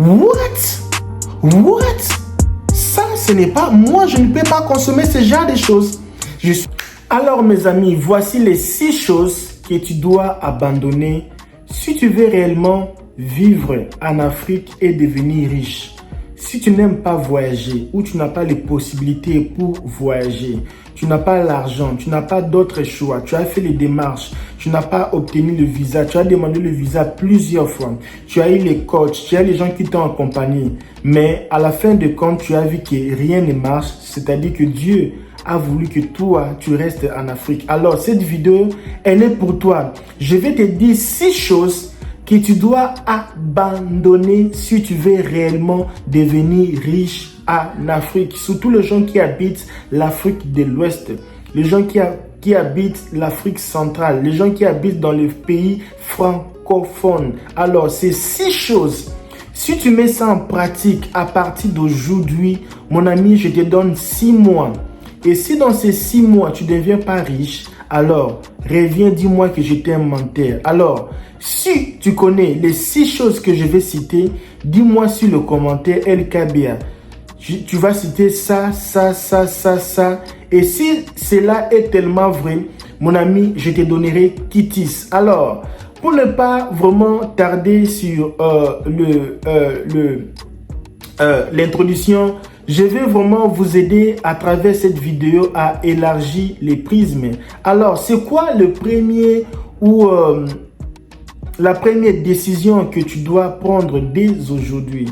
What? Ça, ce n'est pas... Moi, je ne peux pas consommer ce genre de choses. Alors, mes amis, voici les 6 choses que tu dois abandonner si tu veux réellement vivre en Afrique et devenir riche. Si tu n'aimes pas voyager ou tu n'as pas les possibilités pour voyager, tu n'as pas l'argent, tu n'as pas d'autres choix, tu as fait les démarches, tu n'as pas obtenu le visa, tu as demandé le visa plusieurs fois, tu as eu les coachs, tu as les gens qui t'ont accompagné, mais à la fin de compte, tu as vu que rien ne marche, c'est-à-dire que Dieu a voulu que toi, tu restes en Afrique. Alors, cette vidéo, elle est pour toi. Je vais te dire 6 choses que tu dois abandonner si tu veux réellement devenir riche en Afrique. Surtout les gens qui habitent l'Afrique de l'Ouest, les gens qui habitent l'Afrique centrale, les gens qui habitent dans les pays francophones. Alors, ces 6 choses, si tu mets ça en pratique à partir d'aujourd'hui, mon ami, je te donne 6 mois. Et si dans ces 6 mois, tu ne deviens pas riche, alors reviens, dis-moi que j'étais un menteur. Alors, si tu connais les 6 choses que je vais citer, dis-moi sur le commentaire LKBA. Tu vas citer ça. Et si cela est tellement vrai, mon ami, je te donnerai Kitis. Alors, pour ne pas vraiment tarder sur l'introduction, je vais vraiment vous aider à travers cette vidéo à élargir les prismes. Alors, c'est quoi le premier ou la première décision que tu dois prendre dès aujourd'hui?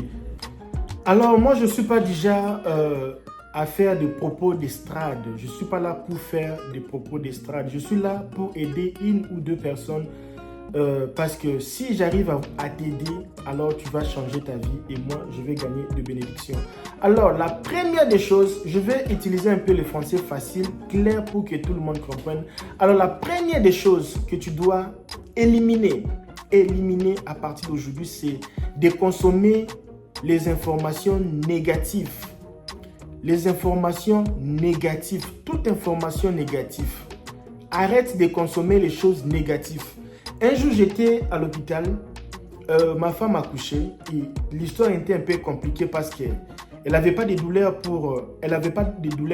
Alors, moi, je ne suis pas déjà à faire des propos d'estrade. Je ne suis pas là pour faire des propos d'estrade. Je suis là pour aider 1 ou 2 personnes. Parce que si j'arrive à t'aider, alors tu vas changer ta vie et moi, je vais gagner de bénédictions. Alors, la première des choses, je vais utiliser un peu le français facile, clair pour que tout le monde comprenne. Alors, la première des choses que tu dois éliminer à partir d'aujourd'hui, c'est de consommer les informations négatives. Les informations négatives, toute information négative. Arrête de consommer les choses négatives. Un jour, j'étais à l'hôpital, ma femme a couché et l'histoire était un peu compliquée parce qu'elle n'avait pas de douleurs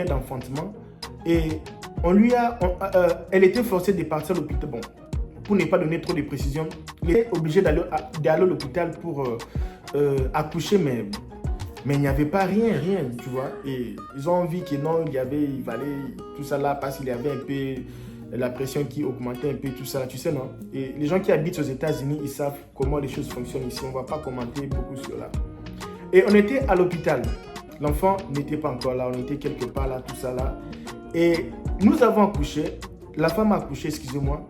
d'enfantement et elle était forcée de partir à l'hôpital. Bon, pour ne pas donner trop de précisions, elle était obligée d'aller à l'hôpital pour accoucher, mais il n'y avait pas rien, tu vois. Et ils ont vu que non, il valait tout ça là parce qu'il y avait un peu la pression qui augmentait un peu, tout ça, tu sais, non? Et les gens qui habitent aux États-Unis, ils savent comment les choses fonctionnent ici. On ne va pas commenter beaucoup sur là. Et on était à l'hôpital. L'enfant n'était pas encore là. On était quelque part là, tout ça là. Et nous avons accouché. La femme a accouché, excusez-moi.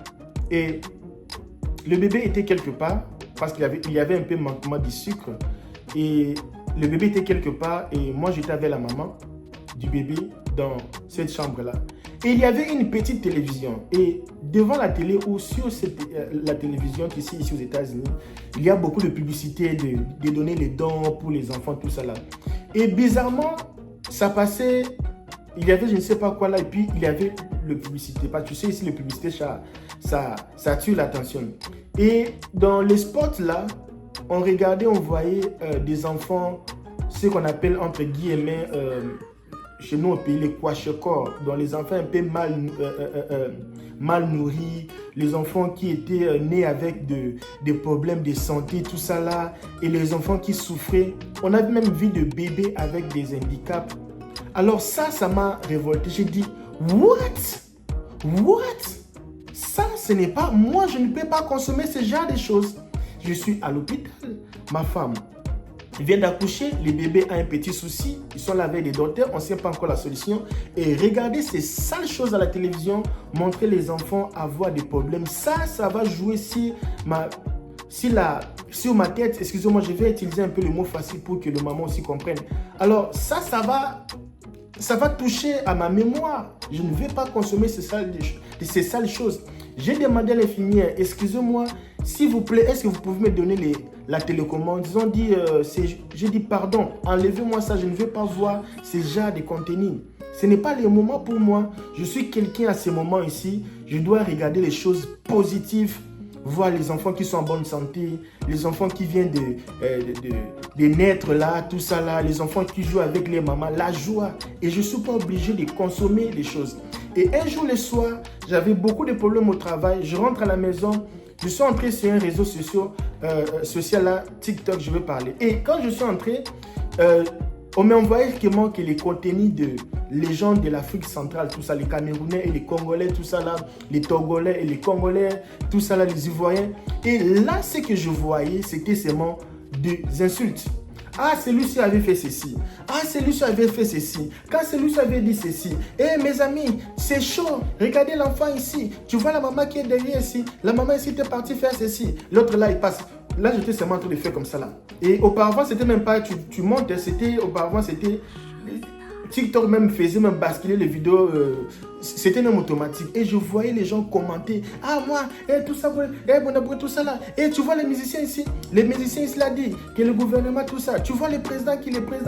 Et le bébé était quelque part parce qu'il y avait un peu manquement de sucre. Et le bébé était quelque part. Et moi, j'étais avec la maman du bébé dans cette chambre-là. Et il y avait une petite télévision. Et devant la télé ou sur la télévision ici aux États-Unis, il y a beaucoup de publicité de donner les dons pour les enfants, tout ça là. Et bizarrement, ça passait, il y avait je ne sais pas quoi là, et puis il y avait le publicité. Parce que tu sais, ici, le publicité, ça tue l'attention. Et dans les spots là, on regardait, on voyait des enfants, ce qu'on appelle entre guillemets, chez nous au pays, les kwashiorkor, dont les enfants un peu mal nourris, les enfants qui étaient nés avec des problèmes de santé, tout ça là, et les enfants qui souffraient. On a même vu des bébés avec des handicaps. Alors ça m'a révolté. J'ai dit, what? Ça, ce n'est pas... Moi, je ne peux pas consommer ce genre de choses. Je suis à l'hôpital. Ma femme vient d'accoucher, le bébé a un petit souci, ils sont là avec des docteurs, on ne sait pas encore la solution. Et regarder ces sales choses à la télévision, montrer les enfants avoir des problèmes, ça va jouer sur ma tête. Excusez-moi, je vais utiliser un peu le mot facile pour que le maman aussi comprenne. Alors ça va toucher à ma mémoire. Je ne vais pas consommer ces sales choses. J'ai demandé à l'infirmière, excusez-moi, s'il vous plaît, est-ce que vous pouvez me donner la télécommande? Ils ont dit, j'ai dit pardon, enlevez-moi ça, je ne veux pas voir ce genre de contenu. Ce n'est pas le moment pour moi. Je suis quelqu'un à ce moment ici, je dois regarder les choses positives, voir les enfants qui sont en bonne santé, les enfants qui viennent de naître là, tout ça là, les enfants qui jouent avec les mamans, la joie. Et je ne suis pas obligé de consommer les choses. Et un jour le soir, j'avais beaucoup de problèmes au travail. Je rentre à la maison, je suis entré sur un réseau social là, TikTok, je veux parler. Et quand je suis entré, on m'a envoyé que les contenus de les gens de l'Afrique centrale, tout ça, les Camerounais et les Congolais, tout ça là, les Togolais et les Congolais, tout ça là, les Ivoiriens. Et là, ce que je voyais, c'était seulement des insultes. Ah, celui-ci avait fait ceci. Ah, celui-ci avait fait ceci. Quand celui-ci avait dit ceci. Eh, mes amis, c'est chaud. Regardez l'enfant ici. Tu vois la maman qui est derrière ici. La maman ici était partie faire ceci. L'autre là, il passe. Là, j'étais seulement en train de faire comme ça là. Et auparavant, c'était même pas, tu montes, auparavant, c'était, TikTok même faisait même basculer les vidéos, c'était même automatique. Et je voyais les gens commenter, ah moi, tout ça, tout ça là. Et tu vois les musiciens ici l'a dit, que le gouvernement, tout ça. Tu vois le président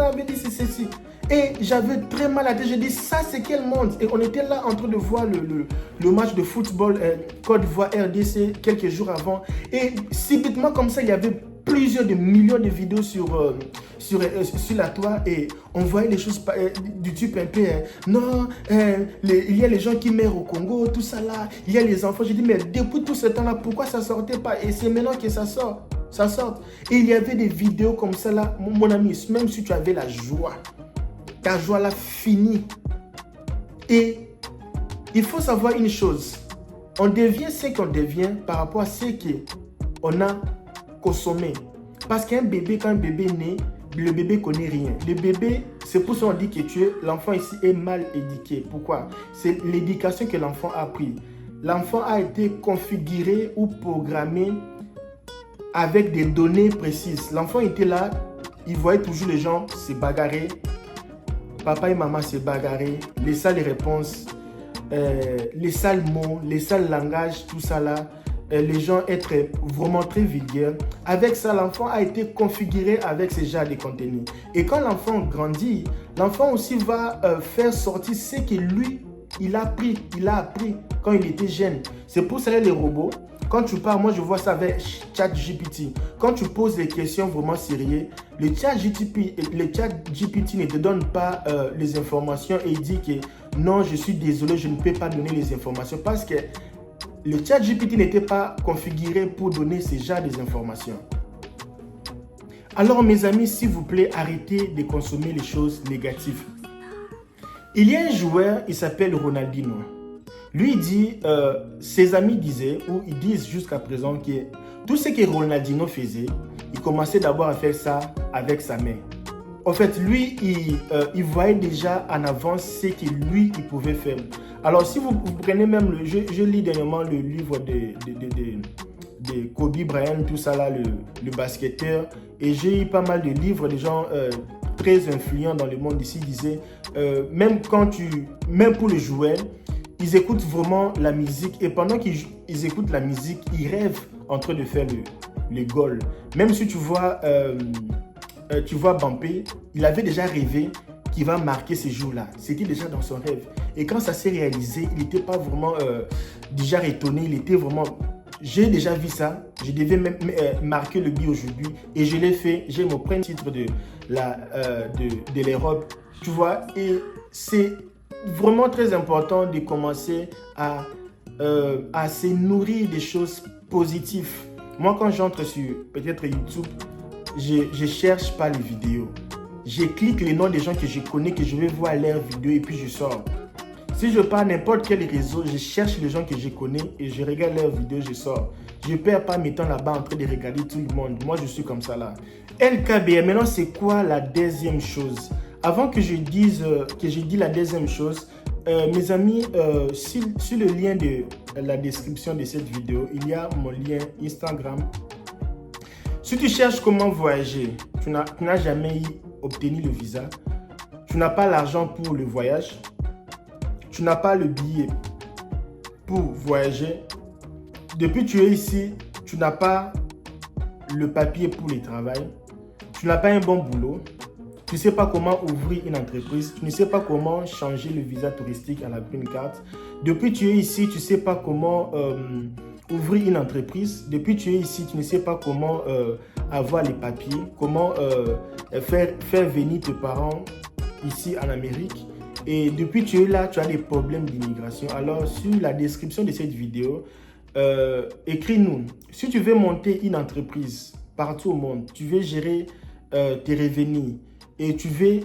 avait dit c'est ceci. Et j'avais très mal à la tête. J'ai dit, ça c'est quel monde? Et on était là en train de voir le match de football Côte d'Ivoire RDC quelques jours avant. Et subitement comme ça, il y avait plusieurs de millions de vidéos sur la toile et on voyait les choses du type un peu, non, il y a les gens qui meurent au Congo, tout ça là, il y a les enfants. J'ai dit, mais depuis tout ce temps-là, pourquoi ça ne sortait pas? Et c'est maintenant que ça sort. Et il y avait des vidéos comme ça là, mon ami, même si tu avais la joie, ta joie là finie. Et il faut savoir une chose, on devient ce qu'on devient par rapport à ce qu'on a consommé. Parce qu'un bébé, quand un bébé naît, le bébé ne connaît rien. Le bébé, c'est pour ça qu'on dit que l'enfant ici est mal éduqué. Pourquoi? C'est l'éducation que l'enfant a pris. L'enfant a été configuré ou programmé avec des données précises. L'enfant était là, il voyait toujours les gens se bagarrer. Papa et maman se bagarrer. Les sales réponses, les sales mots, les sales langages, tout ça là. Les gens être vraiment très vulgaires. Avec ça, l'enfant a été configuré avec ce genre de contenu. Et quand l'enfant grandit, l'enfant aussi va faire sortir ce que lui, il a appris quand il était jeune. C'est pour ça que les robots, quand tu parles, moi je vois ça avec ChatGPT. Quand tu poses des questions vraiment sérieuses, le ChatGPT ne te donne pas les informations et il dit que non, je suis désolé, je ne peux pas donner les informations parce que le ChatGPT n'était pas configuré pour donner ce genre d'informations. Alors mes amis, s'il vous plaît, arrêtez de consommer les choses négatives. Il y a un joueur, il s'appelle Ronaldinho. Lui dit, ses amis disaient, ou ils disent jusqu'à présent que tout ce que Ronaldinho faisait, il commençait d'abord à faire ça avec sa main. En fait, lui, il voyait déjà en avance ce que lui, il pouvait faire. Alors, si vous prenez même, je lis dernièrement le livre de Kobe Bryant, tout ça là, le basketteur, et j'ai eu pas mal de livres de gens très influents dans le monde ici, disaient, même pour les joueurs, ils écoutent vraiment la musique, et pendant qu'ils écoutent la musique, ils rêvent en train de faire le goal. Même si tu vois Mbappé, il avait déjà rêvé qu'il va marquer ce jour-là. C'était déjà dans son rêve. Et quand ça s'est réalisé, il n'était pas vraiment déjà étonné. Il était vraiment... J'ai déjà vu ça. Je devais même marquer le but aujourd'hui. Et je l'ai fait. J'ai mon premier titre de l'Europe. Tu vois, et c'est vraiment très important de commencer à se nourrir des choses positives. Moi, quand j'entre sur peut-être YouTube, je cherche pas les vidéos. Je clique les noms des gens que je connais, que je vais voir leurs vidéos et puis je sors. Si je pars n'importe quel réseau, je cherche les gens que je connais et je regarde leurs vidéos, je sors. Je ne perds pas mes temps là-bas en train de regarder tout le monde. Moi, je suis comme ça là. LKBM, maintenant, c'est quoi la deuxième chose? Avant que je dise la deuxième chose, mes amis, sur le lien de la description de cette vidéo, il y a mon lien Instagram. Si tu cherches comment voyager, tu n'as jamais obtenu le visa, tu n'as pas l'argent pour le voyage, tu n'as pas le billet pour voyager, depuis que tu es ici, tu n'as pas le papier pour le travail, tu n'as pas un bon boulot, tu ne sais pas comment ouvrir une entreprise, tu ne sais pas comment changer le visa touristique à la green card. Depuis que tu es ici, tu ne sais pas comment ouvrir une entreprise. Depuis que tu es ici, tu ne sais pas comment avoir les papiers, comment faire venir tes parents ici en Amérique. Et depuis que tu es là, tu as des problèmes d'immigration. Alors, sur la description de cette vidéo, écris-nous. Si tu veux monter une entreprise partout au monde, tu veux gérer tes revenus et tu veux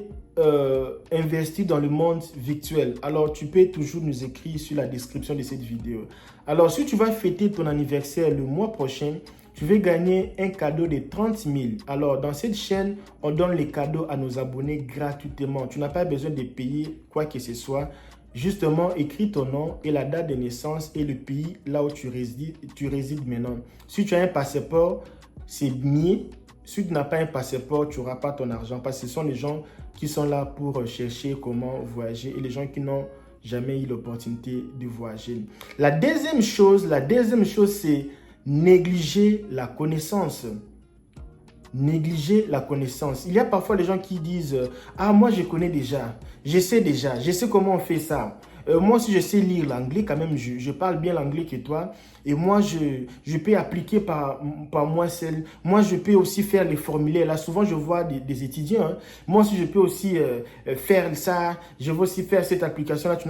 investir dans le monde virtuel, alors tu peux toujours nous écrire sur la description de cette vidéo. Alors, si tu vas fêter ton anniversaire le mois prochain, tu veux gagner un cadeau de 30 000. Alors, dans cette chaîne, on donne les cadeaux à nos abonnés gratuitement. Tu n'as pas besoin de payer quoi que ce soit. Justement, écris ton nom et la date de naissance et le pays là où tu résides maintenant. Si tu as un passeport, c'est mieux. Si tu n'as pas un passeport, tu n'auras pas ton argent parce que ce sont les gens qui sont là pour chercher comment voyager et les gens qui n'ont jamais eu l'opportunité de voyager. La deuxième chose, c'est négliger la connaissance. Négliger la connaissance. Il y a parfois des gens qui disent « Ah, moi je connais déjà, je sais comment on fait ça. Moi aussi je sais lire l'anglais, quand même je parle bien l'anglais que toi. Et moi je peux appliquer par moi seul. Moi je peux aussi faire les formulaires. Là souvent je vois des étudiants. Hein. Moi aussi je peux aussi faire ça. Je veux aussi faire cette application là. Je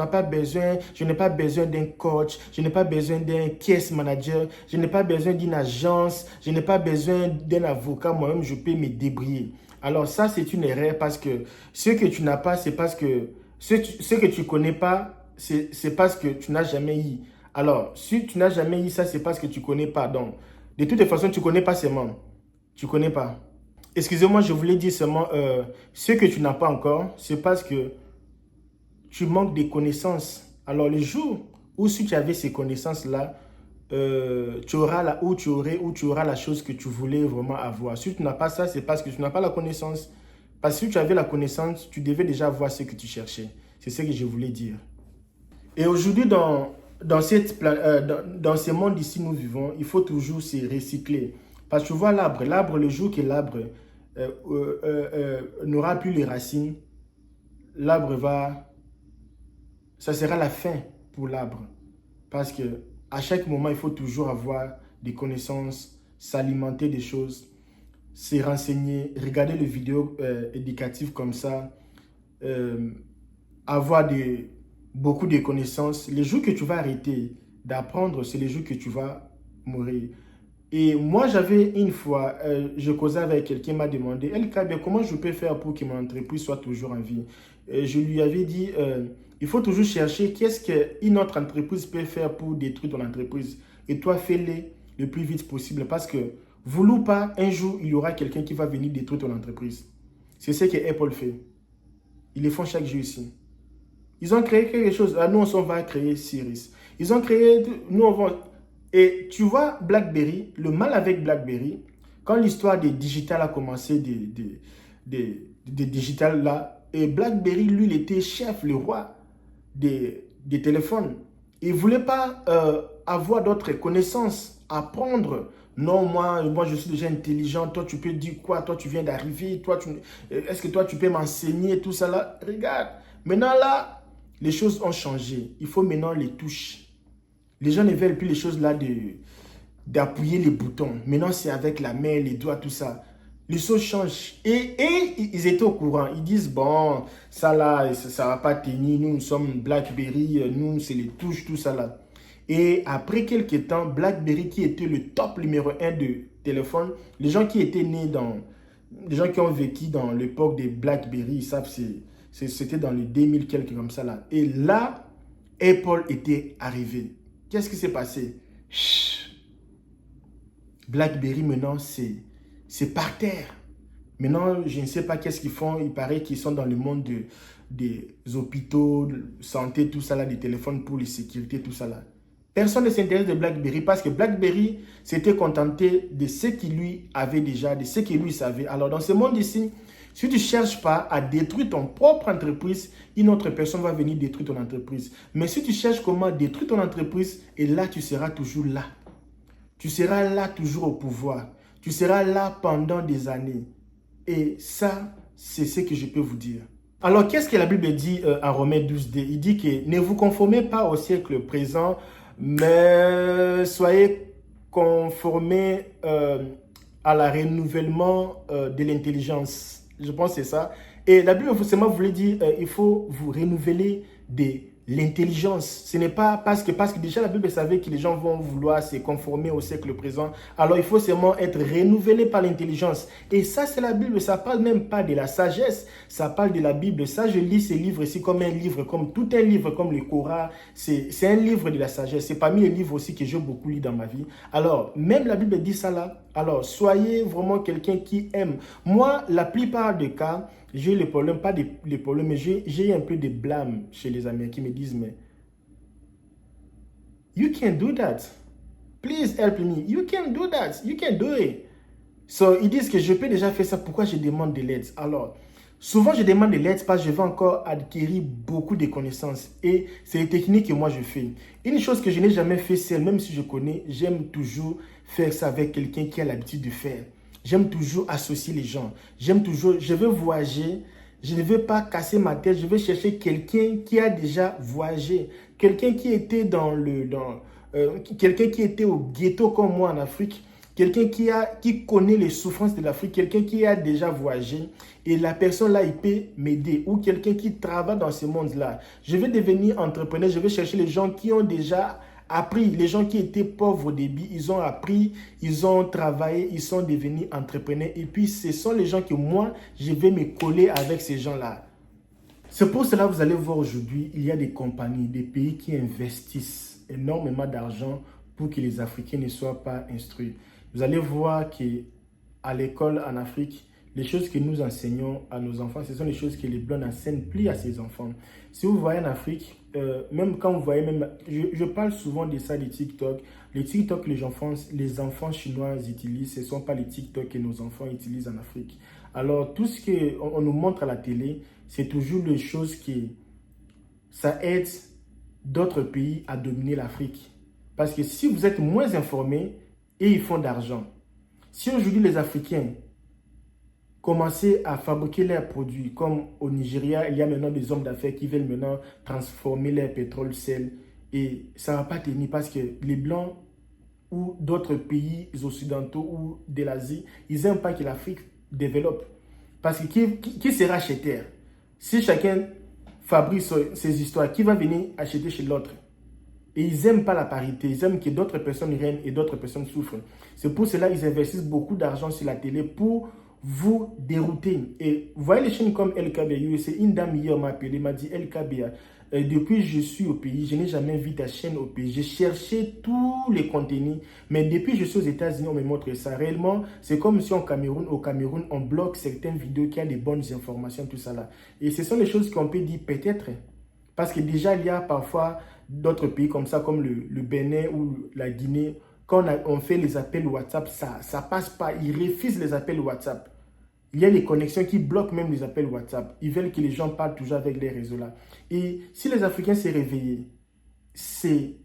n'ai pas besoin d'un coach. Je n'ai pas besoin d'un case manager. Je n'ai pas besoin d'une agence. Je n'ai pas besoin d'un avocat. Moi-même je peux me débrouiller. Alors ça c'est une erreur parce que ce que tu n'as pas c'est parce que ce que tu connais pas c'est parce que tu n'as jamais eu. Alors, si tu n'as jamais eu ça, c'est parce que tu ne connais pas. Donc, de toutes les façons, tu ne connais pas seulement. Tu ne connais pas. Excusez-moi, je voulais dire seulement, ce que tu n'as pas encore, c'est parce que tu manques de connaissances. Alors, le jour où si tu avais ces connaissances-là, tu auras la chose que tu voulais vraiment avoir. Si tu n'as pas ça, c'est parce que tu n'as pas la connaissance. Parce que si tu avais la connaissance, tu devais déjà avoir ce que tu cherchais. C'est ce que je voulais dire. Et aujourd'hui, dans ce monde ici nous vivons, il faut toujours se recycler. Parce que tu vois l'arbre, le jour que l'arbre n'aura plus les racines, ça sera la fin pour l'arbre. Parce que à chaque moment, il faut toujours avoir des connaissances, s'alimenter des choses, se renseigner, regarder les vidéos éducatives comme ça, avoir beaucoup de connaissances. Les jours que tu vas arrêter d'apprendre, c'est les jours que tu vas mourir. Et moi, j'avais une fois, je causais avec quelqu'un qui m'a demandé, comment je peux faire pour que mon entreprise soit toujours en vie? Je lui avais dit, il faut toujours chercher qu'est-ce qu'une autre entreprise peut faire pour détruire ton entreprise. Et toi, fais-le le plus vite possible parce que, voulu ou pas, un jour, il y aura quelqu'un qui va venir détruire ton entreprise. C'est ce que Apple fait. Ils le font chaque jour ici. Ils ont créé quelque chose. Nous, on va créer Sirius. Ils ont créé... Nous, on va... Et tu vois, BlackBerry, le mal avec BlackBerry, quand l'histoire des digital a commencé, des digital là, et BlackBerry, lui, il était chef, le roi des téléphones. Il ne voulait pas avoir d'autres connaissances, apprendre. Non, moi, je suis déjà intelligent. Toi, tu peux dire quoi? Toi, tu viens d'arriver. Est-ce que toi, tu peux m'enseigner tout ça là? Regarde. Maintenant, là, les choses ont changé. Il faut maintenant les touches. Les gens ne veulent plus les choses là d'appuyer les boutons. Maintenant, c'est avec la main, les doigts, tout ça. Les choses changent. Et ils étaient au courant. Ils disent, bon, ça là, ça ne va pas tenir. Nous sommes BlackBerry. Nous, c'est les touches, tout ça là. Et après quelques temps, BlackBerry qui était le top numéro 1 de téléphone, les gens qui étaient nés les gens qui ont vécu dans l'époque des BlackBerry, ils savent, c'était dans les 2000 quelques comme ça là. Et là, Apple était arrivé. Qu'est-ce qui s'est passé? BlackBerry maintenant, c'est par terre. Maintenant, je ne sais pas qu'est-ce qu'ils font. Il paraît qu'ils sont dans le monde des hôpitaux, de santé, tout ça là, des téléphones pour les sécurités, tout ça là. Personne ne s'intéresse de BlackBerry parce que BlackBerry s'était contenté de ce qu'il lui avait déjà, de ce qu'il lui savait. Alors, dans ce monde ici, si tu ne cherches pas à détruire ton propre entreprise, une autre personne va venir détruire ton entreprise. Mais si tu cherches comment détruire ton entreprise, et là, tu seras toujours là. Tu seras là toujours au pouvoir. Tu seras là pendant des années. Et ça, c'est ce que je peux vous dire. Alors, qu'est-ce que la Bible dit en Romains 12, il dit que ne vous conformez pas au siècle présent, mais soyez conformés à la renouvellement de l'intelligence. Je pense que c'est ça. Et la Bible forcément voulait dire il faut vous renouveler de l'intelligence. Ce n'est pas parce que déjà la Bible savait que les gens vont vouloir se conformer au siècle présent. Alors il faut seulement être renouvelé par l'intelligence. Et ça c'est la Bible, ça parle même pas de la sagesse, ça parle de la Bible. Ça je lis ces livres ici comme un livre, comme tout un livre, comme le Coran. C'est un livre de la sagesse. C'est parmi les livres aussi que j'ai beaucoup lu dans ma vie. Alors même la Bible dit ça là. Alors soyez vraiment quelqu'un qui aime. Moi la plupart des cas, j'ai les problèmes, pas les problèmes, mais j'ai un peu de blâme chez les Américains qui me disent, mais you can't do that. Please help me. You can't do that. You can't do it. So, ils disent que je peux déjà faire ça. Pourquoi je demande de l'aide? Alors, souvent je demande de l'aide parce que je veux encore acquérir beaucoup de connaissances. Et c'est les techniques que moi je fais. Une chose que je n'ai jamais fait seul, même si je connais, j'aime toujours faire ça avec quelqu'un qui a l'habitude de faire. J'aime toujours associer les gens. J'aime toujours, je veux voyager. Je ne veux pas casser ma tête. Je veux chercher quelqu'un qui a déjà voyagé. Quelqu'un qui était quelqu'un qui était au ghetto comme moi en Afrique. Quelqu'un qui connaît les souffrances de l'Afrique. Quelqu'un qui a déjà voyagé. Et la personne là, il peut m'aider. Ou quelqu'un qui travaille dans ce monde-là. Je veux devenir entrepreneur. Je veux chercher les gens qui ont déjà appris, les gens qui étaient pauvres au début, ils ont appris, ils ont travaillé, ils sont devenus entrepreneurs. Et puis, ce sont les gens que moi, je vais me coller avec ces gens-là. C'est pour cela que vous allez voir aujourd'hui, il y a des compagnies, des pays qui investissent énormément d'argent pour que les Africains ne soient pas instruits. Vous allez voir qu'à l'école en Afrique, les choses que nous enseignons à nos enfants, ce sont les choses que les Blancs n'enseignent plus à ses enfants. Si vous voyez en Afrique, même quand vous voyez, je parle souvent de ça, des TikTok. Les TikTok que les enfants chinois utilisent, ce ne sont pas les TikTok que nos enfants utilisent en Afrique. Alors, tout ce qu'on nous montre à la télé, c'est toujours les choses qui ça aide d'autres pays à dominer l'Afrique. Parce que si vous êtes moins informés, et ils font d'argent. Si aujourd'hui les Africains commencer à fabriquer leurs produits, comme au Nigeria, il y a maintenant des hommes d'affaires qui veulent maintenant transformer leur pétrole sel. Et ça ne va pas tenir parce que les Blancs ou d'autres pays occidentaux ou de l'Asie, ils n'aiment pas que l'Afrique développe. Parce que qui sera acheteur? Si chacun fabrique ses histoires, qui va venir acheter chez l'autre? Et ils n'aiment pas la parité, ils aiment que d'autres personnes règnent et d'autres personnes souffrent. C'est pour cela qu'ils investissent beaucoup d'argent sur la télé pour vous dérouter. Et vous voyez les chaînes comme LKBA, c'est une dame hier m'a appelé, m'a dit LKBA, depuis que je suis au pays, je n'ai jamais vu ta chaîne au pays. J'ai cherché tous les contenus, mais depuis que je suis aux États-Unis, on me montre ça. Réellement, c'est comme si au Cameroun, on bloque certaines vidéos qui ont des bonnes informations, tout ça là. Et ce sont les choses qu'on peut dire peut-être. Parce que déjà, il y a parfois d'autres pays comme ça, comme le Bénin ou la Guinée. Quand on fait les appels WhatsApp, ça ne passe pas. Ils refusent les appels WhatsApp. Il y a des connexions qui bloquent même les appels WhatsApp. Ils veulent que les gens parlent toujours avec les réseaux là. Et si les Africains s'est réveillés, c'est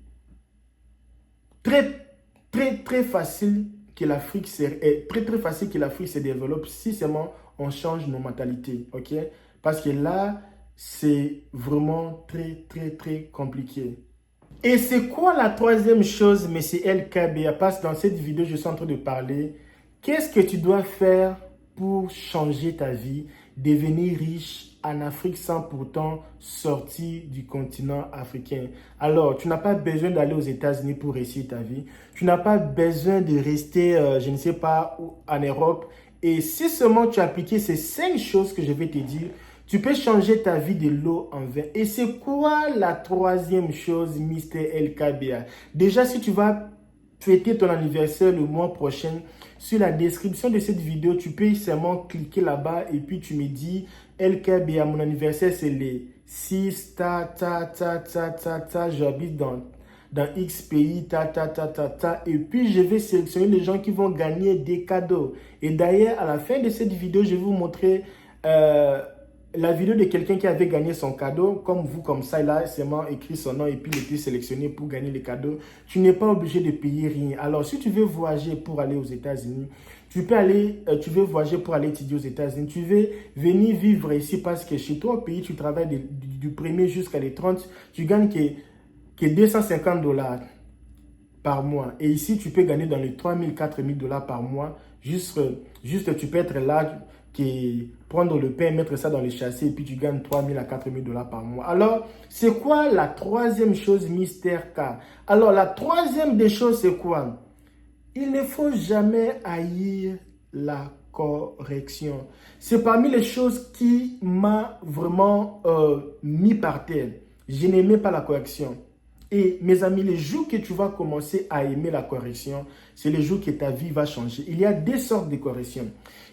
très facile que l'Afrique se développe si seulement on change nos mentalités. Ok? Parce que là, c'est vraiment très compliqué. Et c'est quoi la troisième chose, M. LKBA? Parce que dans cette vidéo, je suis en train de parler. Qu'est-ce que tu dois faire pour changer ta vie, devenir riche en Afrique sans pourtant sortir du continent africain? Alors, tu n'as pas besoin d'aller aux États-Unis pour réussir ta vie. Tu n'as pas besoin de rester, je ne sais pas, en Europe. Et si seulement tu appliquais ces 5 choses que je vais te dire, tu peux changer ta vie de l'eau en vin. Et c'est quoi la troisième chose, Mr. LKBA? Déjà, si tu vas fêter ton anniversaire le mois prochain, sur la description de cette vidéo, tu peux seulement cliquer là-bas et puis tu me dis LKBA, mon anniversaire c'est les 6, j'habite dans X pays, et puis je vais sélectionner les gens qui vont gagner des cadeaux. Et d'ailleurs, à la fin de cette vidéo, je vais vous montrer la vidéo de quelqu'un qui avait gagné son cadeau, comme vous, comme ça, il a seulement écrit son nom et puis il était sélectionné pour gagner les cadeaux. Tu n'es pas obligé de payer rien. Alors, si tu veux voyager pour aller aux États-Unis, tu veux voyager pour aller étudier aux États-Unis, tu veux venir vivre ici parce que chez toi au pays, tu travailles du 1er jusqu'à les 30, tu gagnes que $250. par mois. Et ici, tu peux gagner dans les 3 000, 4 000 dollars par mois. Juste, tu peux être là, prendre le pain, mettre ça dans les châssis et puis tu gagnes 3 000 à 4 000 dollars par mois. Alors, c'est quoi la troisième chose, Mister K? Alors, la troisième des choses, c'est quoi? Il ne faut jamais haïr la correction. C'est parmi les choses qui m'a vraiment mis par terre. Je n'aimais pas la correction. Et mes amis, les jours que tu vas commencer à aimer la correction, c'est les jours que ta vie va changer. Il y a deux sortes de corrections.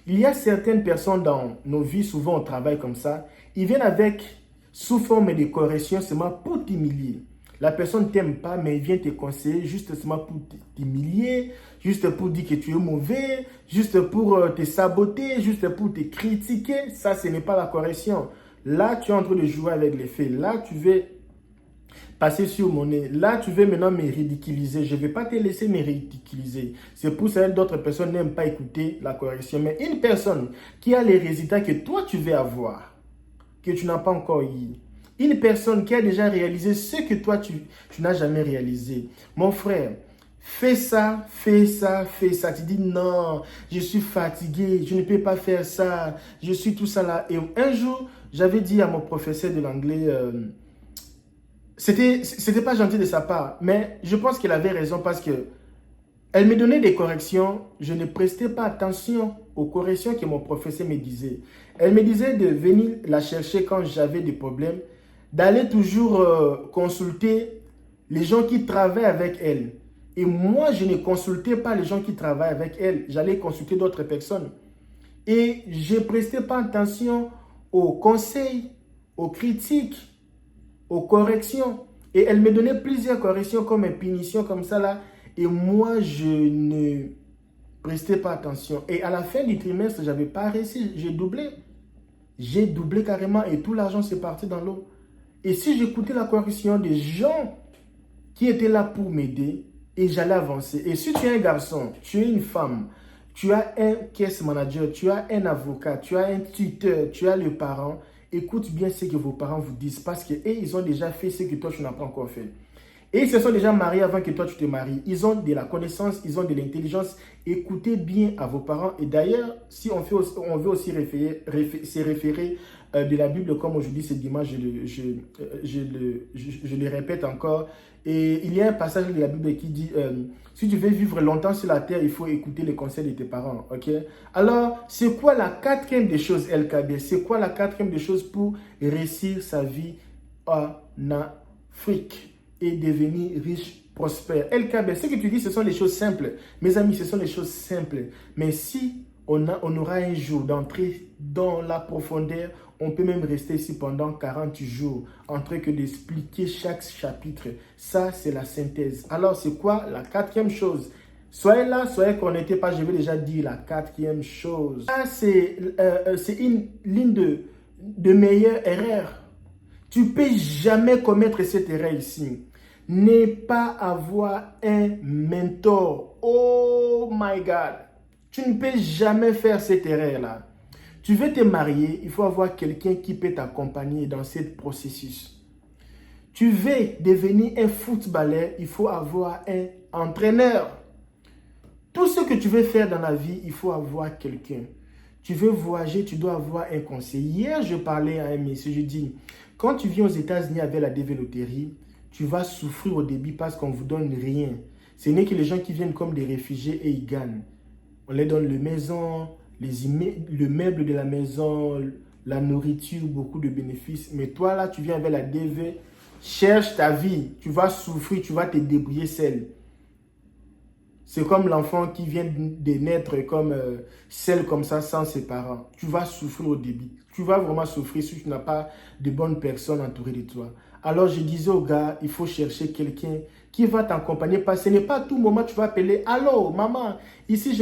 Il y a certaines personnes dans nos vies, souvent on travaille comme ça, ils viennent avec, sous forme de correction, seulement pour t'humilier. La personne ne t'aime pas, mais il vient te conseiller justement pour t'humilier, juste pour dire que tu es mauvais, juste pour te saboter, juste pour te critiquer. Ça, ce n'est pas la correction. Là, tu es en train de jouer avec les faits. Là, tu veux passer sur mon nez. Là, tu veux maintenant me ridiculiser. Je ne vais pas te laisser me ridiculiser. C'est pour ça que d'autres personnes n'aiment pas écouter la correction. Mais une personne qui a les résultats que toi, tu veux avoir, que tu n'as pas encore eu. Une personne qui a déjà réalisé ce que toi, tu n'as jamais réalisé. Mon frère, fais ça, fais ça, fais ça. Tu dis non, je suis fatigué, je ne peux pas faire ça, je suis tout ça là. Et un jour, j'avais dit à mon professeur de l'anglais, c'était pas gentil de sa part, mais je pense qu'elle avait raison parce que elle me donnait des corrections, je ne prestais pas attention aux corrections que mon professeur me disait. Elle me disait de venir la chercher quand j'avais des problèmes, d'aller toujours consulter les gens qui travaillent avec elle. Et moi, je ne consultais pas les gens qui travaillent avec elle, j'allais consulter d'autres personnes. Et je ne prestais pas attention aux conseils, aux critiques, aux corrections. Et elle me donnait plusieurs corrections comme une punition comme ça là. Et moi, je ne prestais pas attention. Et à la fin du trimestre, je n'avais pas réussi. J'ai doublé. J'ai doublé carrément et tout l'argent s'est parti dans l'eau. Et si j'écoutais la correction des gens qui étaient là pour m'aider, et j'allais avancer. Et si tu es un garçon, tu es une femme, tu as un case manager, tu as un avocat, tu as un tuteur, tu as le parent, écoute bien ce que vos parents vous disent parce qu'ils ont déjà fait ce que toi, tu n'as pas encore fait. Et ils se sont déjà mariés avant que toi, tu te maries. Ils ont de la connaissance, ils ont de l'intelligence. Écoutez bien à vos parents. Et d'ailleurs, si on veut aussi se référer de la Bible, comme aujourd'hui, c'est dimanche, je le répète encore. Et il y a un passage de la Bible qui dit, si tu veux vivre longtemps sur la terre, il faut écouter les conseils de tes parents. Ok? Alors, c'est quoi la quatrième des choses, LKB? C'est quoi la quatrième des choses pour réussir sa vie en Afrique et devenir riche, prospère? LKB, ce que tu dis, ce sont les choses simples. Mes amis, ce sont les choses simples. Mais si on aura un jour d'entrer dans la profondeur, on peut même rester ici pendant 40 jours en train que d'expliquer chaque chapitre. Ça, c'est la synthèse. Alors, c'est quoi la quatrième chose? Soyez là, soyez connectés, pas, je vais déjà dire la quatrième chose. Ça, c'est une ligne de meilleure erreur. Tu ne peux jamais commettre cette erreur ici. Ne pas avoir un mentor. Oh my God. Tu ne peux jamais faire cette erreur-là. Tu veux te marier, il faut avoir quelqu'un qui peut t'accompagner dans ce processus. Tu veux devenir un footballeur, il faut avoir un entraîneur. Tout ce que tu veux faire dans la vie, il faut avoir quelqu'un. Tu veux voyager, tu dois avoir un conseil. Hier, je parlais à un monsieur, je dis, quand tu viens aux États-Unis avec la DV Loterie, tu vas souffrir au début parce qu'on ne vous donne rien. Ce n'est que les gens qui viennent comme des réfugiés et ils gagnent. On leur donne les maisons, le meuble de la maison, la nourriture, beaucoup de bénéfices. Mais toi, là, tu viens avec la DV, cherche ta vie. Tu vas souffrir, tu vas te débrouiller seul. C'est comme l'enfant qui vient de naître seul comme ça, sans ses parents. Tu vas souffrir au début. Tu vas vraiment souffrir si tu n'as pas de bonnes personnes entourées de toi. Alors, je disais aux gars, il faut chercher quelqu'un qui va t'accompagner. Parce que ce n'est pas à tout moment que tu vas appeler. Allô, maman, ici,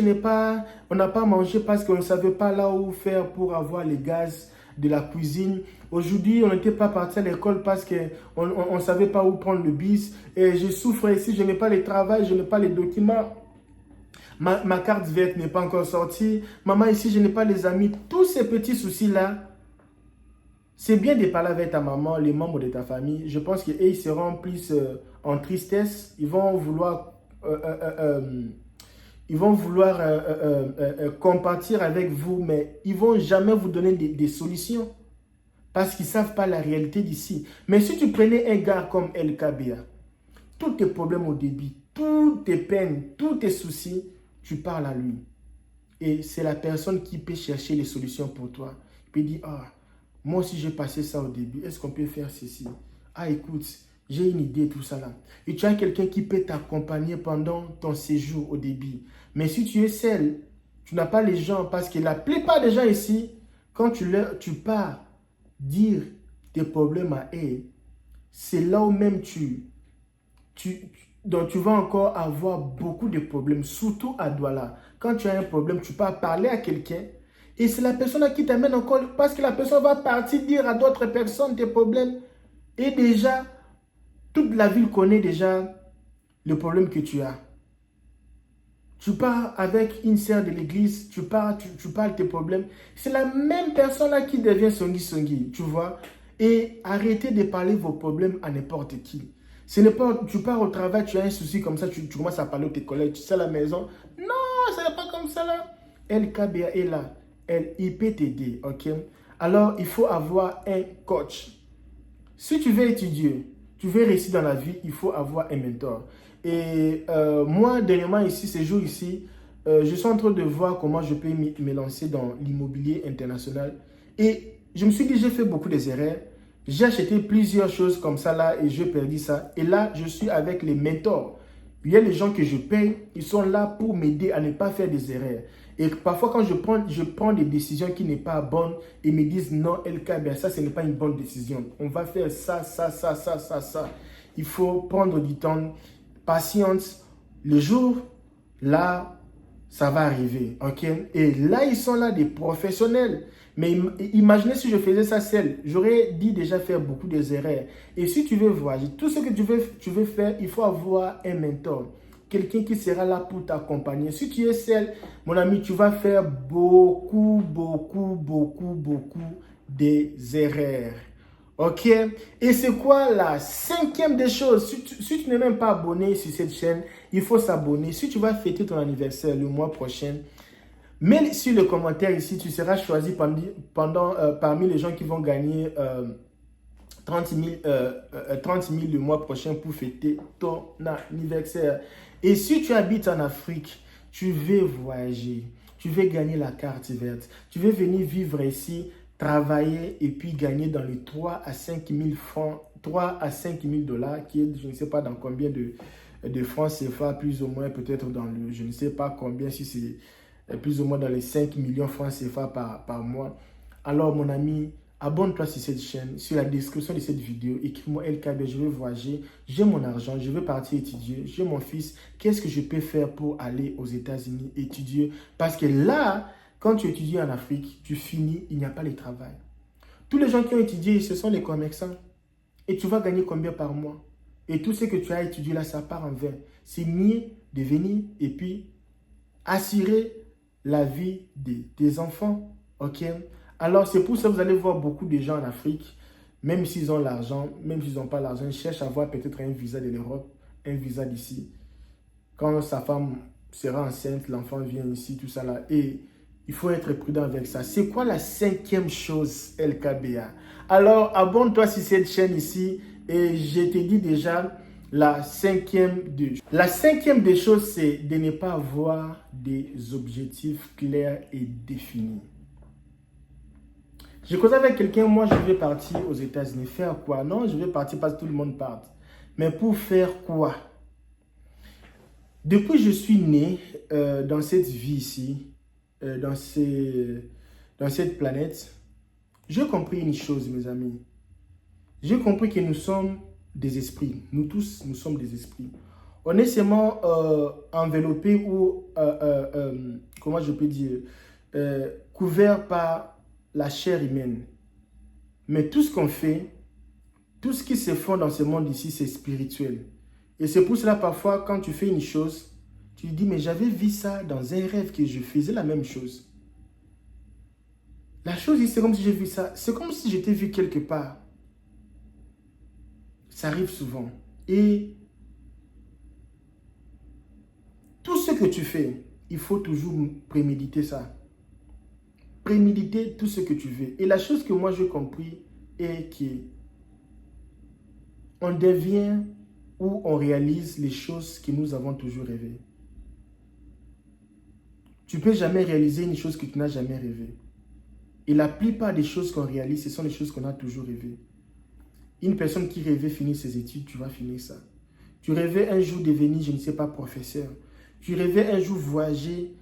on n'a pas mangé parce qu'on ne savait pas là où faire pour avoir les gaz de la cuisine. Aujourd'hui, on n'était pas parti à l'école parce qu'on ne savait pas où prendre le bus. Et je souffre ici, je n'ai pas le travail, je n'ai pas les documents. Ma carte verte n'est pas encore sortie. Maman, ici, je n'ai pas les amis. Tous ces petits soucis-là, c'est bien de parler avec ta maman, les membres de ta famille. Je pense qu'ils seront plus en tristesse. Ils vont vouloir ils vont vouloir compatir avec vous, mais ils ne vont jamais vous donner des solutions parce qu'ils ne savent pas la réalité d'ici. Mais si tu prenais un gars comme LKBA, tous tes problèmes au début, toutes tes peines, tous tes soucis, tu parles à lui. Et c'est la personne qui peut chercher les solutions pour toi. Il peut dire, ah, moi aussi j'ai passé ça au début, est-ce qu'on peut faire ceci? Ah, écoute, j'ai une idée, tout ça là. Et tu as quelqu'un qui peut t'accompagner pendant ton séjour au début. Mais si tu es seul, tu n'as pas les gens, parce que la plupart des gens ici, quand tu pars dire tes problèmes à eux, c'est là où même donc tu vas encore avoir beaucoup de problèmes, surtout à Douala. Quand tu as un problème, tu peux parler à quelqu'un et c'est la personne qui t'amène encore, parce que la personne va partir dire à d'autres personnes tes problèmes. Et déjà, toute la ville connaît déjà le problème que tu as. Tu pars avec une sœur de l'église, tu parles tes problèmes. C'est la même personne là qui devient songi, tu vois. Et arrêtez de parler vos problèmes à n'importe qui. Ce n'est pas, tu pars au travail, tu as un souci comme ça, tu commences à parler à tes collègues, tu sais à la maison. Non, ce n'est pas comme ça là. LKBA est là. Il peut t'aider, ok? Alors, il faut avoir un coach. Si tu veux étudier, tu veux réussir dans la vie, il faut avoir un mentor. Et moi, dernièrement ici, ces jours ici, je suis en train de voir comment je peux me lancer dans l'immobilier international. Et je me suis dit, j'ai fait beaucoup d'erreurs. J'ai acheté plusieurs choses comme ça là et j'ai perdu ça. Et là, je suis avec les mentors. Il y a les gens que je paye, ils sont là pour m'aider à ne pas faire des erreurs. Et parfois, quand je prends des décisions qui n'est pas bonnes, ils me disent non, LK, ben ça, ce n'est pas une bonne décision. On va faire ça. Il faut prendre du temps, patience. Le jour, là, ça va arriver, ok? Et là, ils sont là des professionnels. Mais imaginez si je faisais ça seul, j'aurais dit déjà faire beaucoup d'erreurs. Et si tu veux voyager, tout ce que tu veux faire, il faut avoir un mentor. Quelqu'un qui sera là pour t'accompagner. Si tu es seul, mon ami, tu vas faire beaucoup d'erreurs. Ok? Et c'est quoi la cinquième des choses? Si tu n'es même pas abonné sur cette chaîne, il faut s'abonner. Si tu vas fêter ton anniversaire le mois prochain, mets sur le commentaire ici, tu seras choisi parmi les gens qui vont gagner 30 000 le mois prochain pour fêter ton anniversaire. Et si tu habites en Afrique, tu veux voyager, tu veux gagner la carte verte, tu veux venir vivre ici, travailler et puis gagner dans les 3 à 5 000 francs, 3 à 5 000 dollars, qui est, je ne sais pas dans combien de francs CFA, plus ou moins peut-être dans le, je ne sais pas combien, si c'est plus ou moins dans les 5 millions francs CFA par mois. Alors mon ami, abonne-toi sur cette chaîne, sur la description de cette vidéo, écris-moi LKB, je veux voyager, j'ai mon argent, je veux partir étudier, j'ai mon fils, qu'est-ce que je peux faire pour aller aux États-Unis étudier? Parce que là, quand tu étudies en Afrique, tu finis, il n'y a pas de travail. Tous les gens qui ont étudié, ce sont les commerçants. Et tu vas gagner combien par mois? Et tout ce que tu as étudié là, ça part en vain. C'est mieux de venir et puis assurer la vie des enfants. Ok? Alors, c'est pour ça que vous allez voir beaucoup de gens en Afrique, même s'ils ont l'argent, même s'ils n'ont pas l'argent, ils cherchent à avoir peut-être un visa de l'Europe, un visa d'ici. Quand sa femme sera enceinte, l'enfant vient ici, tout ça là. Et il faut être prudent avec ça. C'est quoi la cinquième chose, LKBA? Alors, abonne-toi sur cette chaîne ici. Et je te dis déjà, la cinquième des choses, c'est de ne pas avoir des objectifs clairs et définis. Je cause avec quelqu'un, moi je vais partir aux États-Unis. Faire quoi? Non, je vais partir parce que tout le monde part. Mais pour faire quoi? Depuis que je suis né dans cette vie ici, dans cette planète, j'ai compris une chose, mes amis. J'ai compris que nous sommes des esprits. Nous tous, nous sommes des esprits. On est seulement enveloppés ou, comment je peux dire, couverts par la chair humaine. Mais tout ce qu'on fait, tout ce qui se fait dans ce monde ici, c'est spirituel. Et c'est pour cela, parfois, quand tu fais une chose, tu te dis, mais j'avais vu ça dans un rêve que je faisais la même chose. La chose, c'est comme si j'ai vu ça. C'est comme si j'étais vu quelque part. Ça arrive souvent. Et que tu fais, il faut toujours préméditer ça. Préméditer tout ce que tu veux. Et la chose que moi j'ai compris est qu'on devient ou on réalise les choses que nous avons toujours rêvé. Tu ne peux jamais réaliser une chose que tu n'as jamais rêvé. Et la plupart des choses qu'on réalise, ce sont les choses qu'on a toujours rêvé. Une personne qui rêvait finir ses études, tu vas finir ça. Tu rêvais un jour devenir, je ne sais pas, professeur. Tu rêvais un jour voyager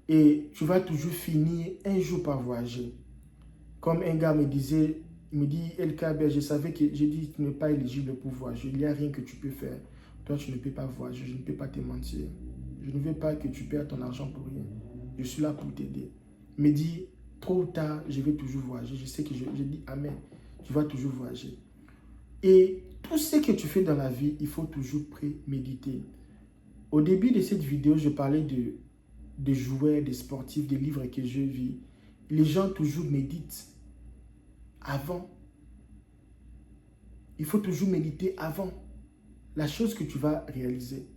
et tu vas toujours finir un jour par voyager. Comme un gars me disait, il me dit, LKB, je savais que, j'ai dit, tu n'es pas éligible pour voyager. Il n'y a rien que tu peux faire. Toi, tu ne peux pas voyager, je ne peux pas te mentir. Je ne veux pas que tu perdes ton argent pour rien. Je suis là pour t'aider. Il me dit, tôt ou tard, je vais toujours voyager. Je sais que je dis Amen. Tu vas toujours voyager. Et tout ce que tu fais dans la vie, il faut toujours préméditer. Au début de cette vidéo, je parlais de joueurs, des sportifs, des livres que je vis. Les gens toujours méditent avant. Il faut toujours méditer avant la chose que tu vas réaliser.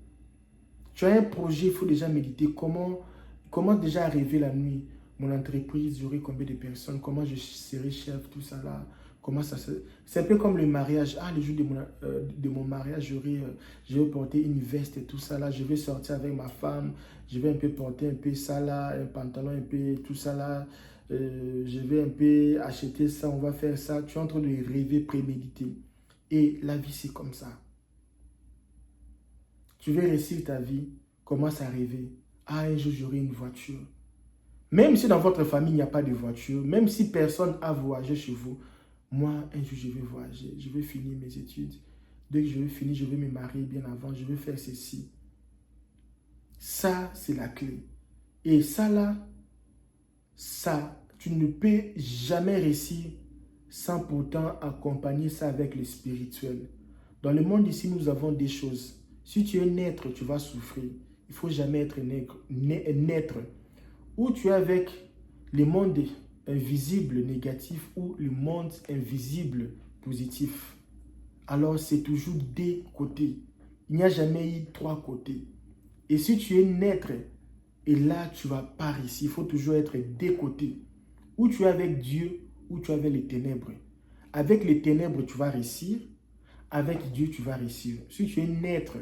Tu as un projet, il faut déjà méditer. Comment déjà arriver la nuit? Mon entreprise, j'aurai combien de personnes? Comment je serai chef? Tout ça là. Comment ça se... C'est un peu comme le mariage. Ah, le jour de mon mariage, je vais porter une veste et tout ça là. Je vais sortir avec ma femme. Je vais un peu porter un peu ça là, un pantalon un peu tout ça là. Je vais un peu acheter ça, on va faire ça. Tu es en train de rêver, préméditer. Et la vie, c'est comme ça. Tu veux réussir ta vie, commence à rêver. Ah, un jour, j'aurai une voiture. Même si dans votre famille, il n'y a pas de voiture, même si personne a voyagé chez vous, moi, un jour, je vais voyager. Je vais finir mes études. Dès que je vais finir, je vais me marier bien avant. Je vais faire ceci. Ça, c'est la clé. Et ça, là, ça, tu ne peux jamais réussir sans pourtant accompagner ça avec le spirituel. Dans le monde ici, nous avons des choses. Si tu es naître, tu vas souffrir. Il ne faut jamais être naître. Ou tu es avec le monde invisible négatif ou le monde invisible positif. Alors, c'est toujours des côtés. Il n'y a jamais eu trois côtés. Et si tu es naître, et là, tu ne vas pas réussir. Il faut toujours être des côtés. Ou tu es avec Dieu, ou tu es avec les ténèbres. Avec les ténèbres, tu vas réussir. Avec Dieu, tu vas réussir. Si tu es naître,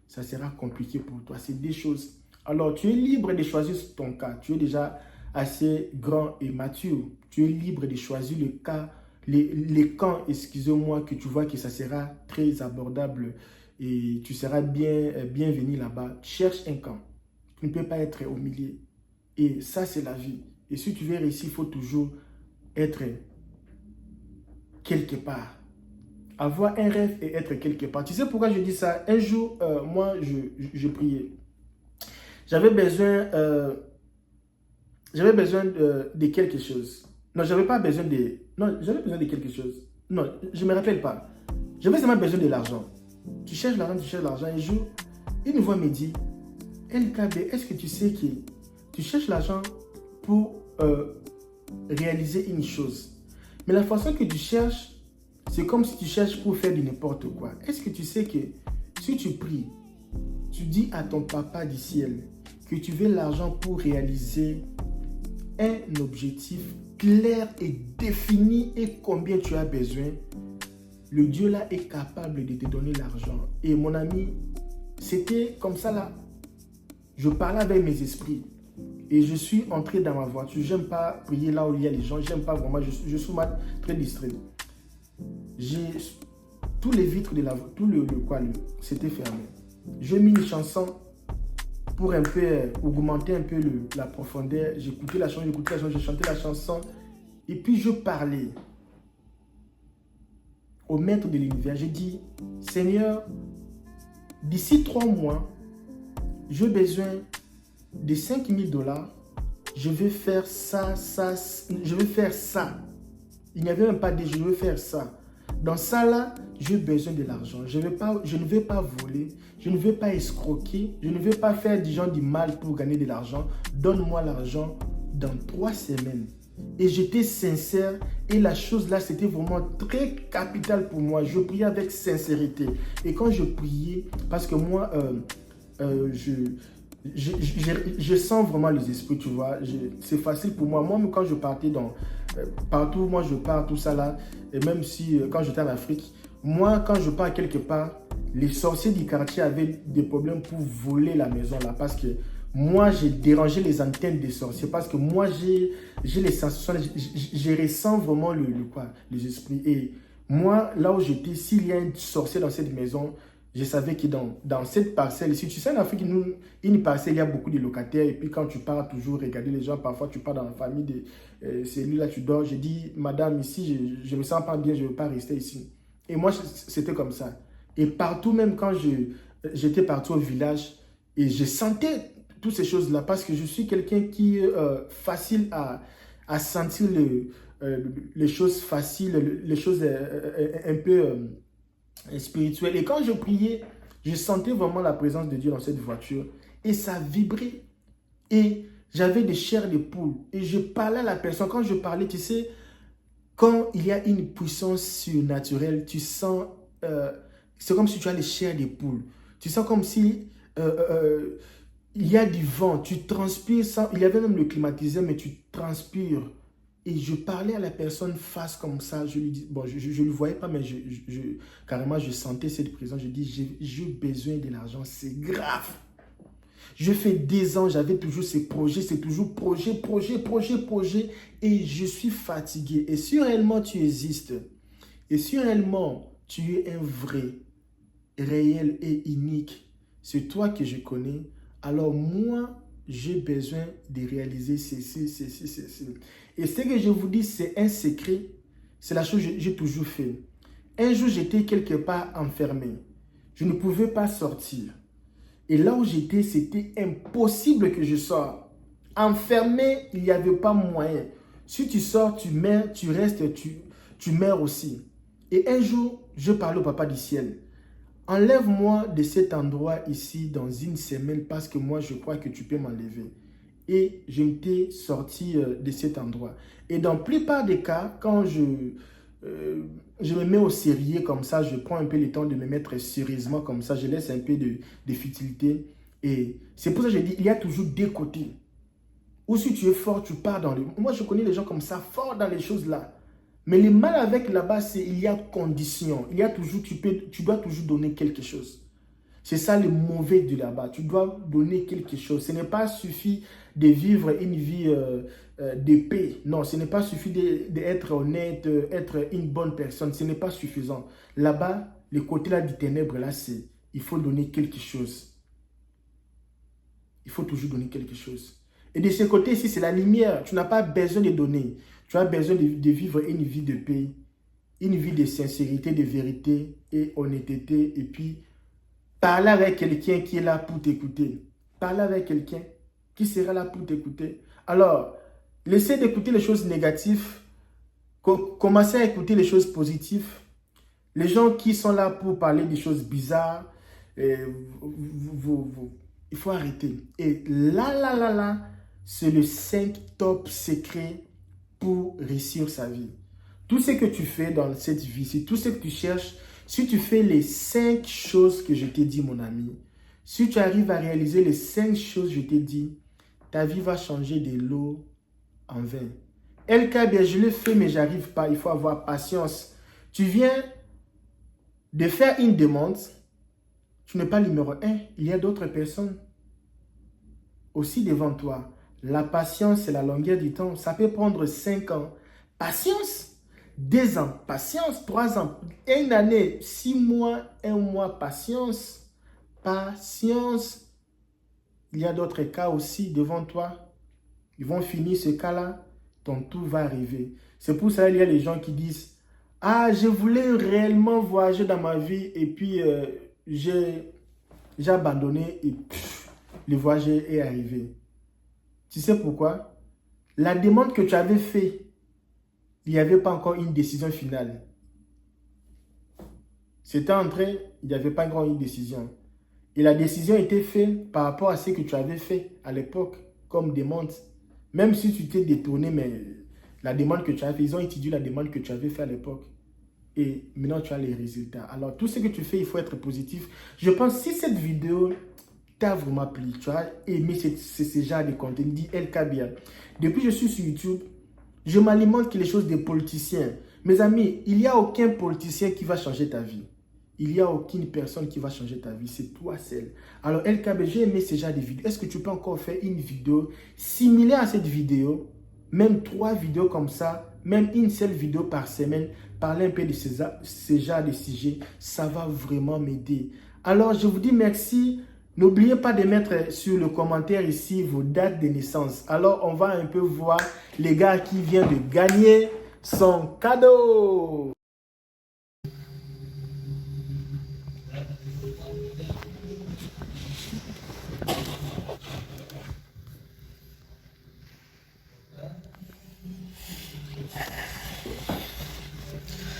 ça sera compliqué pour toi. C'est des choses. Alors, tu es libre de choisir ton cas. Tu es déjà assez grand et mature. Tu es libre de choisir le cas, les camps, excusez-moi, que tu vois que ça sera très abordable et tu seras bienvenu là-bas. Cherche un camp. Tu ne peux pas être au milieu. Et ça, c'est la vie. Et si tu veux réussir, il faut toujours être quelque part. Avoir un rêve et être quelque part. Tu sais pourquoi je dis ça? Un jour, moi, je priais. J'avais besoin de quelque chose. Non, j'avais pas besoin de... Non, j'avais besoin de quelque chose. Non, je ne me rappelle pas. J'avais seulement besoin de l'argent. Tu cherches l'argent, tu cherches l'argent. Un jour, une voix me dit, LKB, est-ce que tu sais que tu cherches l'argent pour réaliser une chose? Mais la façon que tu cherches, c'est comme si tu cherches pour faire de n'importe quoi. Est-ce que tu sais que si tu pries, tu dis à ton papa du ciel que tu veux l'argent pour réaliser un objectif clair et défini et combien tu as besoin, le Dieu là est capable de te donner l'argent. Et mon ami, c'était comme ça là. Je parlais avec mes esprits et je suis entré dans ma voiture. J'aime pas prier là où il y a les gens. J'aime pas vraiment. Je suis très distrait. J'ai tous les vitres de la voiture, c'était fermé. J'ai mis une chanson pour un peu augmenter un peu la profondeur. J'écoutais la chanson, je chantais la chanson et puis je parlais au maître de l'univers. J'ai dit, Seigneur, d'ici 3 mois, j'ai besoin de 5 000 $. Je vais faire ça, je vais faire ça. Il n'y avait même pas de je veux faire ça. Dans ça là, j'ai besoin de l'argent. Je ne vais pas voler, je ne vais pas escroquer, je ne vais pas faire des gens du mal pour gagner de l'argent. Donne-moi l'argent dans 3 semaines. Et j'étais sincère et la chose là, c'était vraiment très capital pour moi. Je priais avec sincérité. Et quand je priais, parce que moi, je sens vraiment les esprits, tu vois. C'est facile pour moi. Moi, quand je partais partout, moi je pars, tout ça là, et même si quand j'étais en Afrique, moi, quand je pars quelque part, les sorciers du quartier avaient des problèmes pour voler la maison là, parce que moi, j'ai dérangé les antennes des sorciers, parce que moi, j'ai les sensations, je ressens vraiment les esprits. Et moi, là où j'étais, s'il y a un sorcier dans cette maison, je savais que dans cette parcelle, si tu sais, en Afrique, une parcelle, il y a beaucoup de locataires. Et puis quand tu pars toujours regarder les gens, parfois tu pars dans la famille, c'est lui là, tu dors. Je dis, madame, ici, je ne me sens pas bien, je ne veux pas rester ici. Et moi, c'était comme ça. Et partout, même quand j'étais partout au village, et je sentais toutes ces choses-là, parce que je suis quelqu'un qui est facile à sentir les choses faciles, les choses un peu spirituel. Et quand je priais, je sentais vraiment la présence de Dieu dans cette voiture. Et ça vibrait. Et j'avais des chairs de poule. Et je parlais à la personne. Quand je parlais, tu sais, quand il y a une puissance surnaturelle, tu sens... c'est comme si tu as les chairs de poule. Tu sens comme si... il y a du vent. Tu transpires sans... Il y avait même le climatiseur, mais tu transpires. Et je parlais à la personne face comme ça, je lui dis, bon, je ne le voyais pas, mais carrément, je sentais cette présence. Je dis, j'ai besoin de l'argent, c'est grave. Je fais des ans, j'avais toujours ces projets, c'est toujours projet, et je suis fatigué. Et si réellement tu existes, et si réellement tu es un vrai, réel et unique, c'est toi que je connais, alors moi, j'ai besoin de réaliser ceci. Et ce que je vous dis, c'est un secret. C'est la chose que j'ai toujours fait. Un jour, j'étais quelque part enfermé. Je ne pouvais pas sortir. Et là où j'étais, c'était impossible que je sorte. Enfermé, il n'y avait pas moyen. Si tu sors, tu meurs, tu restes, tu meurs aussi. Et un jour, je parlais au Papa du ciel. Enlève-moi de cet endroit ici dans une semaine parce que moi, je crois que tu peux m'enlever. Et je m'étais sorti de cet endroit. Et dans la plupart des cas, quand je me mets au sérieux comme ça, je prends un peu le temps de me mettre sérieusement comme ça, je laisse un peu de futilité. Et c'est pour ça que je dis, il y a toujours deux côtés. Ou si tu es fort, tu pars dans le... Moi, je connais les gens comme ça, forts dans les choses là. Mais le mal avec là-bas, c'est qu'il y a condition. Il y a toujours, tu dois toujours donner quelque chose. C'est ça le mauvais de là-bas. Tu dois donner quelque chose. Ce n'est pas suffit de vivre une vie de paix. Non, ce n'est pas suffit d'être honnête, être une bonne personne. Ce n'est pas suffisant. Là-bas, le côté là du ténèbre, là, c'est il faut donner quelque chose. Il faut toujours donner quelque chose. Et de ce côté ici, c'est la lumière. Tu n'as pas besoin de donner. Tu as besoin de vivre une vie de paix, une vie de sincérité, de vérité et honnêteté. Et puis, parler avec quelqu'un qui est là pour t'écouter. Parler avec quelqu'un qui sera là pour t'écouter. Alors, laissez d'écouter les choses négatives. Commencez à écouter les choses positives. Les gens qui sont là pour parler des choses bizarres, il faut arrêter. Et là, c'est le 5 top secret pour réussir sa vie. Tout ce que tu fais dans cette vie, c'est tout ce que tu cherches. Si tu fais les 5 choses que je t'ai dit, mon ami, si tu arrives à réaliser les 5 choses que je t'ai dit, ta vie va changer de l'eau en vin. bien, je le fais, mais j'arrive pas. Il faut avoir patience. Tu viens de faire une demande. Tu n'es pas le numéro 1. Il y a d'autres personnes aussi devant toi. La patience, c'est la longueur du temps. Ça peut prendre 5 ans. Patience. 2 ans, patience. 3 ans, 1 année, 6 mois, 1 mois, patience. Patience. Il y a d'autres cas aussi devant toi. Ils vont finir ce cas-là. Ton tout va arriver. C'est pour ça qu'il y a les gens qui disent « Ah, je voulais réellement voyager dans ma vie et puis j'ai abandonné et le voyage est arrivé. » Tu sais pourquoi? La demande que tu avais faite, il n'y avait pas encore une décision finale. C'était en train, il n'y avait pas encore une décision. Et la décision était faite par rapport à ce que tu avais fait à l'époque comme demande. Même si tu t'es détourné, mais la demande que tu as fait, ils ont étudié la demande que tu avais fait à l'époque. Et maintenant, tu as les résultats. Alors, tout ce que tu fais, il faut être positif. Je pense que si cette vidéo t'a vraiment plu, tu as aimé ce genre de contenu, dit LKBA. Depuis que je suis sur YouTube, je m'alimente que les choses des politiciens. Mes amis, il n'y a aucun politicien qui va changer ta vie. Il n'y a aucune personne qui va changer ta vie. C'est toi seul. Alors, LKB, j'ai aimé ce genre de vidéo. Est-ce que tu peux encore faire une vidéo similaire à cette vidéo? Même 3 vidéos comme ça, même une seule vidéo par semaine, parler un peu de ce genre de sujet. Ça va vraiment m'aider. Alors, je vous dis merci. N'oubliez pas de mettre sur le commentaire ici vos dates de naissance. Alors, on va un peu voir les gars qui viennent de gagner son cadeau.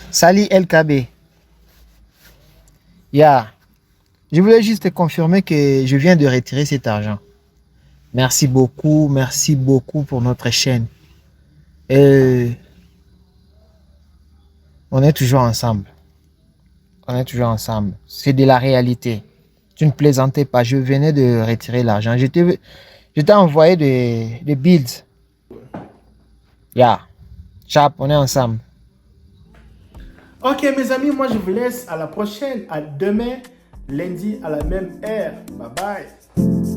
Salut LKB. Je voulais juste te confirmer que je viens de retirer cet argent. Merci beaucoup pour notre chaîne. Et on est toujours ensemble. C'est de la réalité. Tu ne plaisantais pas. Je venais de retirer l'argent. Je t'ai envoyé des bills. Chap, on est ensemble. Ok mes amis, moi je vous laisse à la prochaine. À demain, lundi à la même heure. Bye bye.